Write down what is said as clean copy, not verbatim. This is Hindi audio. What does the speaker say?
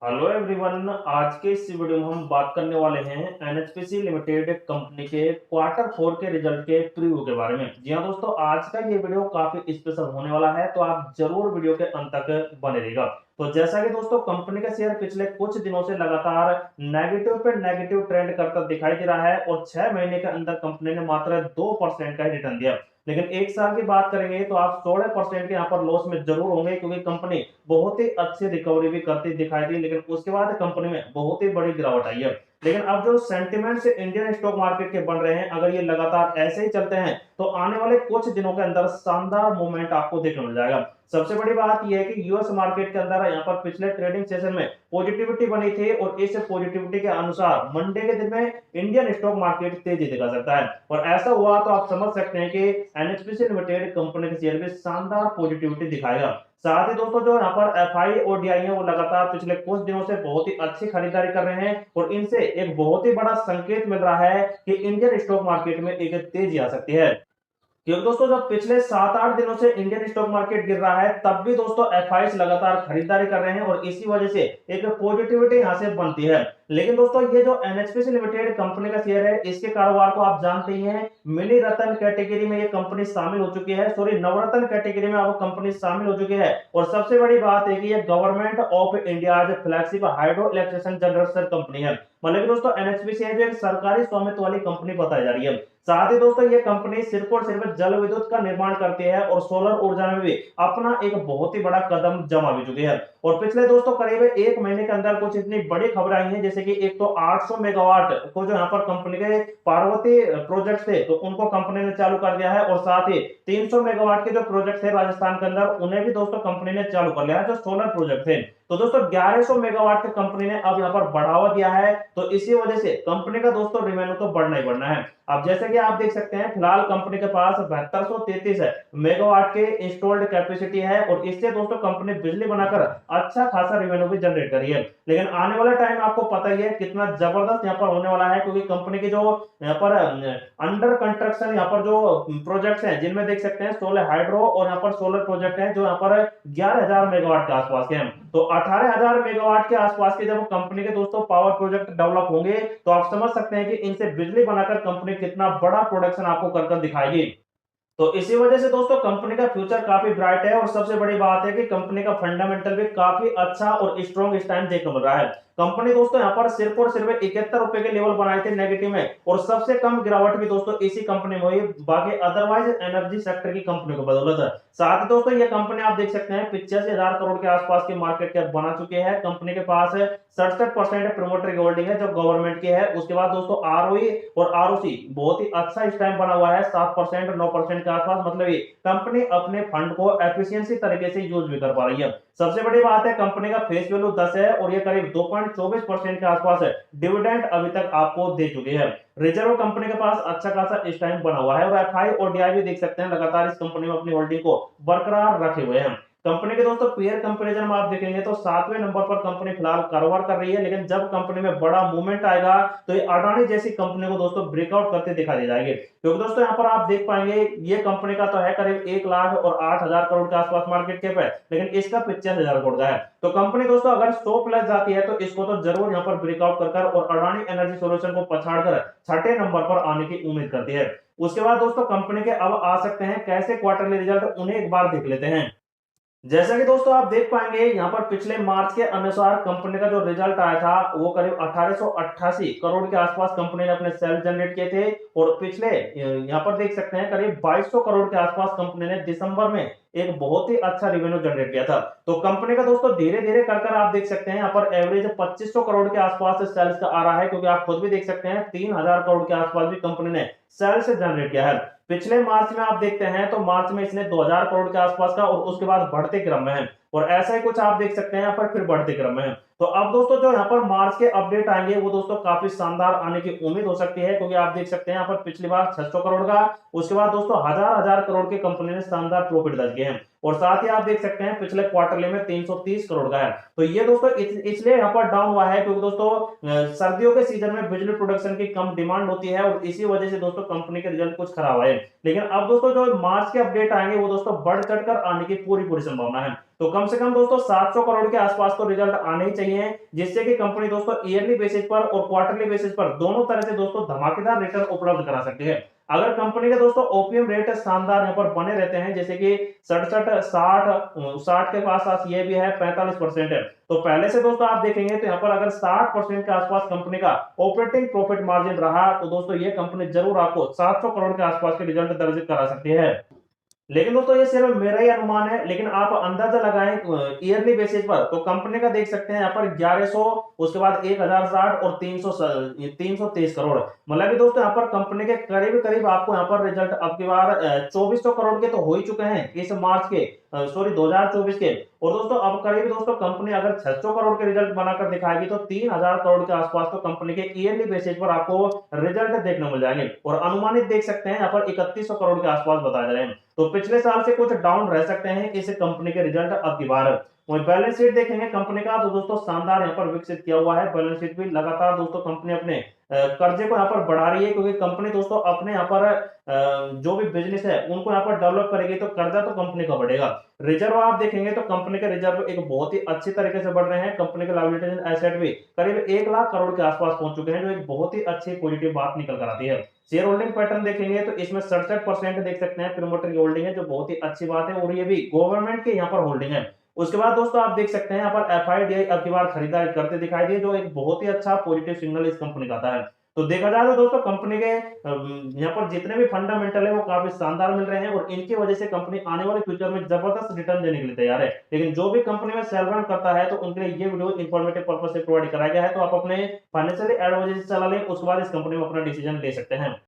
Hello everyone. आज के इस वीडियो में हम बात करने वाले हैं एनएचपीसी लिमिटेड कंपनी के क्वार्टर फोर के रिजल्ट के प्रीव्यू के बारे में। जी हाँ दोस्तों, आज का ये वीडियो काफी स्पेशल होने वाला है, तो आप जरूर वीडियो के अंत तक बने रहिएगा। तो जैसा कि दोस्तों कंपनी का शेयर पिछले कुछ दिनों से लगातार नेगेटिव पे नेगेटिव ट्रेंड करता दिखाई दे रहा है और 6 महीने के अंदर कंपनी ने मात्र 2% का ही रिटर्न दिया। लेकिन एक साल की बात करेंगे तो आप 16% के यहाँ पर लॉस में जरूर होंगे, क्योंकि कंपनी बहुत ही अच्छी रिकवरी भी करती दिखाई दी, लेकिन उसके बाद कंपनी में बहुत ही बड़ी गिरावट आई है। लेकिन अब जो सेंटिमेंट्स इंडियन स्टॉक मार्केट के बन रहे हैं, अगर ये लगातार ऐसे ही चलते हैं तो आने वाले कुछ दिनों के अंदर शानदार मूवमेंट आपको देखने मिल जाएगा। सबसे बड़ी बात यह है कि यूएस मार्केट के अंदर यहाँ पर पिछले ट्रेडिंग सेशन में पॉजिटिविटी बनी थी और इस पॉजिटिविटी के अनुसार मंडे के दिन में इंडियन स्टॉक मार्केट तेजी दिखा सकता है। और ऐसा हुआ तो आप समझ सकते हैं कि एनएचपीसी लिमिटेड कंपनी के शेयर में शानदार पॉजिटिविटी दिखाएगा। साथ ही दोस्तों जो यहाँ पर एफआई और डीआई है वो लगातार पिछले कुछ दिनों से बहुत ही अच्छी खरीदारी कर रहे हैं और इनसे एक बहुत ही बड़ा संकेत मिल रहा है कि इंडियन स्टॉक मार्केट में एक तेजी आ सकती है। क्योंकि दोस्तों जब पिछले 7-8 दिनों से इंडियन स्टॉक मार्केट गिर रहा है, तब भी दोस्तों एफआईज लगातार खरीदारी कर रहे हैं और इसी वजह से एक पॉजिटिविटी यहां से बनती है। लेकिन दोस्तों ये जो एनएचपीसी लिमिटेड कंपनी का शेयर है, इसके कारोबार को आप जानते ही हैं, मिनी रत्न कैटेगरी में ये कंपनी शामिल हो चुकी है, सॉरी नवरत्न कैटेगरी में अब कंपनी शामिल हो चुकी है। और सबसे बड़ी बात है कि ये government of India flagship hydro electricity generation company है। मतलब दोस्तों एनएचपीसी है जो एक सरकारी स्वामित्व वाली कंपनी बताई जा रही है। साथ ही दोस्तों ये कंपनी सिर्फ और सिर्फ जल विद्युत का निर्माण करती है और सोलर ऊर्जा में भी अपना एक बहुत ही बड़ा कदम जमा भी चुकी है। और पिछले दोस्तों करीब एक महीने के अंदर कुछ इतनी बड़ी खबर आई है, जैसे कि एक तो 800 मेगावाट को जो यहाँ पर कंपनी के पार्वती प्रोजेक्ट थे तो उनको कंपनी ने चालू कर दिया है, और साथ ही 300 मेगावाट के जो प्रोजेक्ट थे राजस्थान के अंदर उन्हें भी दोस्तों कंपनी ने चालू कर लिया है, जो सोलर प्रोजेक्ट थे। तो दोस्तों 1100 मेगावाट के कंपनी ने अब यहाँ पर बढ़ावा दिया है, तो इसी वजह से कंपनी का दोस्तों रिवेन्यू तो बढ़ना ही बढ़ना है। अब जैसे कि आप देख सकते हैं फिलहाल कंपनी के पास 7233 मेगावाट के इंस्टॉल्ड कैपेसिटी है और इससे दोस्तों कंपनी बिजली बनाकर अच्छा खासा रिवेन्यू भी जनरेट करी है। लेकिन आने वाला टाइम आपको पता ही है कितना जबरदस्त यहाँ पर होने वाला है, क्योंकि कंपनी की जो यहाँ पर अंडर कंस्ट्रक्शन यहाँ पर जो प्रोजेक्ट्स हैं, जिनमें देख सकते हैं सोलर हाइड्रो और यहाँ पर सोलर प्रोजेक्ट है जो यहाँ पर 11,000 मेगावाट के आसपास के हैं। तो 18,000 मेगावाट के आसपास के जब कंपनी के दोस्तों पावर प्रोजेक्ट डेवलप होंगे, तो आप समझ सकते हैं कि इनसे बिजली बनाकर कंपनी कितना बड़ा प्रोडक्शन आपको कर कर दिखाएगी। तो इसी वजह से दोस्तों कंपनी का फ्यूचर काफी ब्राइट है और सबसे बड़ी बात है कि कंपनी का फंडामेंटल भी काफी अच्छा और स्ट्रॉन्ग इस टाइम देखने मिल रहा है। कंपनी दोस्तों यहाँ पर सिर्फ और सिर्फ 71 रुपए के लेवल बनाए थे नेगेटिव में, और सबसे कम गिरावट भी दोस्तों इसी कंपनी में हुई, बाकी अदरवाइज एनर्जी सेक्टर की कंपनी को बदौलत है। साथ ही दोस्तों ये कंपनी आप देख सकते हैं 85,000 करोड़ के आसपास की मार्केट कैप बना चुकी है। कंपनी के पास 67% प्रमोटर की होल्डिंग है जो गवर्नमेंट की है। उसके बाद दोस्तों आरओई और आरओसी बहुत ही अच्छा इस टाइम बना हुआ है, 7% 9% के आसपास। मतलब ये कंपनी अपने फंड को एफिशिएंसी तरीके से यूज भी कर पा रही है। सबसे बड़ी बात है कंपनी का फेस वैल्यू 10 है और ये करीब 2.24% के आसपास है डिविडेंड अभी तक आपको दे चुके हैं। रिजर्व कंपनी के पास अच्छा खासा इस टाइम बना हुआ है और एफआई और डीआई भी देख सकते हैं लगातार इस कंपनी में अपनी होल्डिंग को बरकरार रखे हुए हैं। कंपनी के दोस्तों पीयर कंपैरिजन में आप देखेंगे तो 7वें नंबर पर कंपनी फिलहाल कारोबार कर रही है, लेकिन जब कंपनी में बड़ा मूवमेंट आएगा तो ये अडानी जैसी कंपनी को दोस्तों ब्रेकआउट करते दिखाई दे जाएंगे। क्योंकि दोस्तों यहाँ पर आप देख पाएंगे ये कंपनी का तो है करीब 1,08,000 करोड़ के आसपास मार्केट कैप है, लेकिन इसका 85,000 करोड़ का है। तो कंपनी दोस्तों अगर 100 प्लस जाती है तो इसको तो जरूर यहाँ पर ब्रेकआउट कर और अडानी एनर्जी सोल्यूशन को पछाड़कर छठे नंबर पर आने की उम्मीद करती है। उसके बाद दोस्तों कंपनी के अब आ सकते हैं कैसे क्वार्टरली रिजल्ट, उन्हें एक बार देख लेते हैं। जैसा कि दोस्तों आप देख पाएंगे यहाँ पर पिछले मार्च के अनुसार कंपनी का जो रिजल्ट आया था वो करीब 1888 करोड़ के आसपास कंपनी ने अपने सेल जनरेट किए थे। और पिछले यहाँ पर देख सकते हैं करीब 2200 करोड़ के आसपास कंपनी ने दिसंबर में एक बहुत ही अच्छा रेवेन्यू जनरेट किया था। तो कंपनी का दोस्तों धीरे धीरे कर आप देख सकते हैं यहाँ पर एवरेज 2500 करोड़ के आसपास सेल्स का आ रहा है, क्योंकि आप खुद भी देख सकते हैं 3,000 करोड़ के आसपास भी कंपनी ने सेल्स जनरेट किया है। पिछले मार्च में आप देखते हैं तो मार्च में इसने 2000 करोड़ के आसपास का और उसके बाद बढ़ते क्रम में है, और ऐसा ही कुछ आप देख सकते हैं यहाँ पर फिर बढ़ते क्रम में है। तो अब दोस्तों जो यहाँ पर मार्च के अपडेट आएंगे वो दोस्तों काफी शानदार आने की उम्मीद हो सकती है, क्योंकि आप देख सकते हैं यहाँ पर पिछली बार 600 करोड़ का, उसके बाद दोस्तों हजार हजार करोड़ के कंपनी ने शानदार प्रॉफिट दर्ज किए हैं। और साथ ही आप देख सकते हैं पिछले क्वार्टरली में 330 करोड़ का है। तो ये दोस्तों इसलिए यहाँ पर डाउन हुआ है क्योंकि दोस्तों सर्दियों के सीजन में बिजली प्रोडक्शन की कम डिमांड होती है और इसी वजह से दोस्तों कंपनी के रिजल्ट कुछ खराब आए। लेकिन अब दोस्तों जो मार्च के अपडेट आएंगे वो दोस्तों बढ़ चढ़कर आने की पूरी पूरी संभावना है। तो कम से कम दोस्तों 700 करोड़ के आसपास तो रिजल्ट आने ही चाहिए, जिससे कि कंपनी दोस्तों ईयरली बेसिस पर और क्वार्टरली बेसिस पर दोनों तरह से दोस्तों धमाकेदार रिटर्न उपलब्ध करा सकती है। अगर कंपनी के दोस्तों ओपीएम रेट शानदार यहाँ पर बने रहते हैं, जैसे कि 67 60 के पास ये भी है 45% है, तो पहले से दोस्तों आप देखेंगे तो यहाँ पर अगर 60% के आसपास कंपनी का ऑपरेटिंग प्रॉफिट मार्जिन रहा तो दोस्तों ये कंपनी जरूर आपको 700 करोड़ के आसपास के रिजल्ट दर्ज करा सकती है। लेकिन दोस्तों ये सिर्फ मेरा ही अनुमान है, लेकिन आप अंदाजा लगाएं ईयरली बेसिस पर तो कंपनी का देख सकते हैं यहाँ पर 1100, उसके बाद 1060 और 323 करोड़, मतलब कि दोस्तों यहाँ पर कंपनी के करीब करीब आपको यहाँ पर रिजल्ट अब की बार 2400 करोड़ के तो हो ही चुके हैं इस मार्च के, सॉरी 2024 के। और दोस्तों अब करीब दोस्तों कंपनी अगर 600 करोड़ के रिजल्ट बनाकर दिखाएगी तो 3000 करोड़ के आसपास तो कंपनी के ईयरली बेसिस पर आपको रिजल्ट देखने मिल जाएंगे। और अनुमानित देख सकते हैं यहाँ पर 3100 करोड़ के आसपास बताए जा रहे हैं। तो पिछले साल से कुछ डाउन रह सकते हैं इस कंपनी के रिजल्ट अब की बार। वही बैलेंस शीट देखेंगे कंपनी का तो दोस्तों शानदार यहाँ पर विकसित किया हुआ है। बैलेंस शीट भी लगातार दोस्तों कंपनी अपने कर्जे को यहाँ पर बढ़ा रही है, क्योंकि कंपनी दोस्तों अपने यहाँ पर जो भी बिजनेस है उनको यहाँ पर डेवलप करेगी तो कर्जा तो कंपनी का बढ़ेगा। रिजर्व आप देखेंगे तो कंपनी के रिजर्व एक बहुत ही अच्छी तरीके से बढ़ रहे हैं। कंपनी के लायबिलिटीज एंड एसेट भी करीब 1 लाख करोड़ के आसपास पहुंच चुके हैं, जो एक बहुत ही अच्छी पॉजिटिव बात निकल कर आती है। शेयर होल्डिंग पैटर्न देखेंगे तो इसमें 67% देख सकते हैं प्रमोटर की होल्डिंग है, जो बहुत ही अच्छी बात है, और ये भी गवर्नमेंट के यहाँ पर होल्डिंग है। उसके बाद दोस्तों आप देख सकते हैं यहाँ पर एफआईडीआई अब की बार खरीदारी करते दिखाई दिए, जो एक बहुत ही अच्छा पॉजिटिव सिग्नल इस कंपनी का आता है। तो देखा जाए तो दोस्तों कंपनी के यहाँ पर जितने भी फंडामेंटल है वो काफी शानदार मिल रहे हैं, और इनकी वजह से कंपनी आने वाले फ्यूचर में जबरदस्त रिटर्न देने के लिए तैयार है। लेकिन जो भी कंपनी में सेल रन करता है तो उनके लिए ये वीडियो इंफॉर्मेटिव पर्पज से प्रोवाइड कराया गया है, तो आप अपने फाइनेंशियली एडवाइजर से सलाह लें, उसके बाद इस कंपनी में अपना डिसीजन ले सकते हैं।